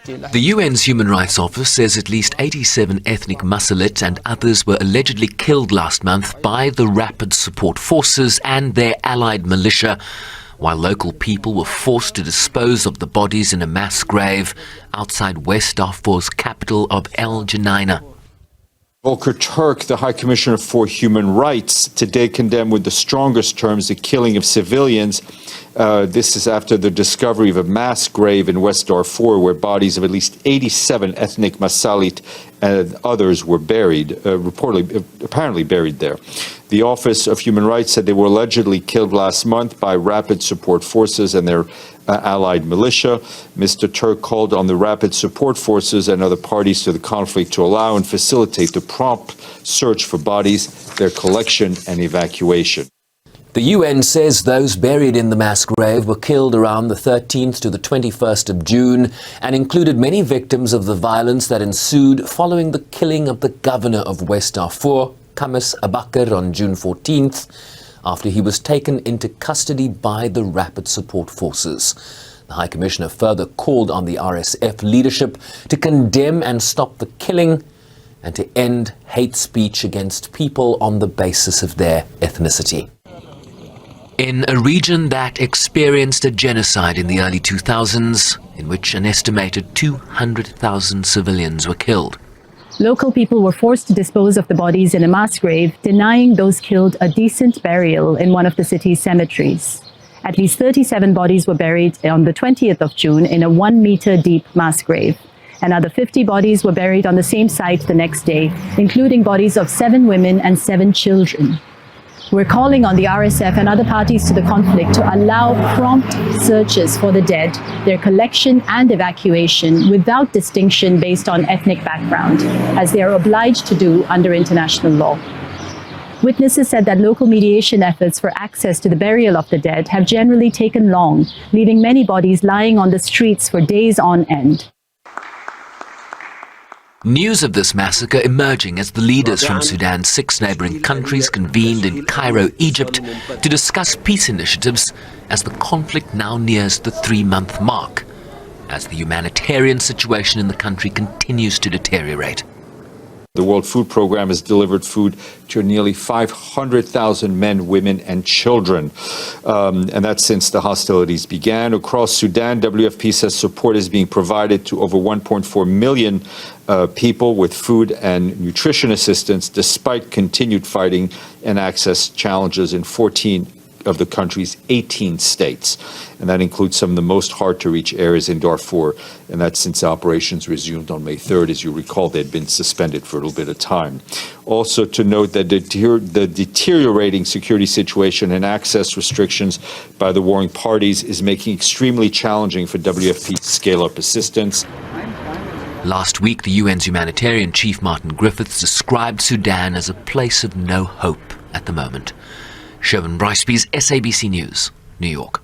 The UN's Human Rights Office says at least 87 ethnic Masalit and others were allegedly killed last month by the Rapid Support Forces and their allied militia, while local people were forced to dispose of the bodies in a mass grave outside West Darfur's capital of Geneina. Volker Turk, the High Commissioner for Human Rights, today condemned with the strongest terms the killing of civilians. This is after the discovery of a mass grave in West Darfur where bodies of at least 87 ethnic Masalit and others were buried, apparently buried there. The Office of Human Rights said they were allegedly killed last month by Rapid Support Forces and their allied militia. Mr. Turk called on the Rapid Support Forces and other parties to the conflict to allow and facilitate the prompt search for bodies, their collection and evacuation. The UN says those buried in the mass grave were killed around the 13th to the 21st of June and included many victims of the violence that ensued following the killing of the governor of West Darfur, Kamis Abakar, on June 14th, after he was taken into custody by the Rapid Support Forces. The High Commissioner further called on the RSF leadership to condemn and stop the killing and to end hate speech against people on the basis of their ethnicity. In a region that experienced a genocide in the early 2000s, in which an estimated 200,000 civilians were killed, local people were forced to dispose of the bodies in a mass grave, denying those killed a decent burial in one of the city's cemeteries. At least 37 bodies were buried on the 20th of June in a 1-meter-deep mass grave. Another 50 bodies were buried on the same site the next day, including bodies of 7 women and 7 children. We're calling on the RSF and other parties to the conflict to allow prompt searches for the dead, their collection and evacuation without distinction based on ethnic background, as they are obliged to do under international law. Witnesses said that local mediation efforts for access to the burial of the dead have generally taken long, leaving many bodies lying on the streets for days on end. News of this massacre emerging as the leaders from Sudan's 6 neighboring countries convened in Cairo, Egypt, to discuss peace initiatives as the conflict now nears the 3-month mark, as the humanitarian situation in the country continues to deteriorate. The World Food Programme has delivered food to nearly 500,000 men, women and children. And that's since the hostilities began. Across Sudan, WFP says support is being provided to over 1.4 million people with food and nutrition assistance, despite continued fighting and access challenges in 14 of the country's 18 states. And that includes some of the most hard-to-reach areas in Darfur. And that's since operations resumed on May 3rd. As you recall, they'd been suspended for a little bit of time. Also to note that the deteriorating security situation and access restrictions by the warring parties is making it extremely challenging for WFP to scale up assistance. Last week, the UN's humanitarian chief, Martin Griffiths, described Sudan as a place of no hope at the moment. Sherwin Bryceby's SABC News, New York.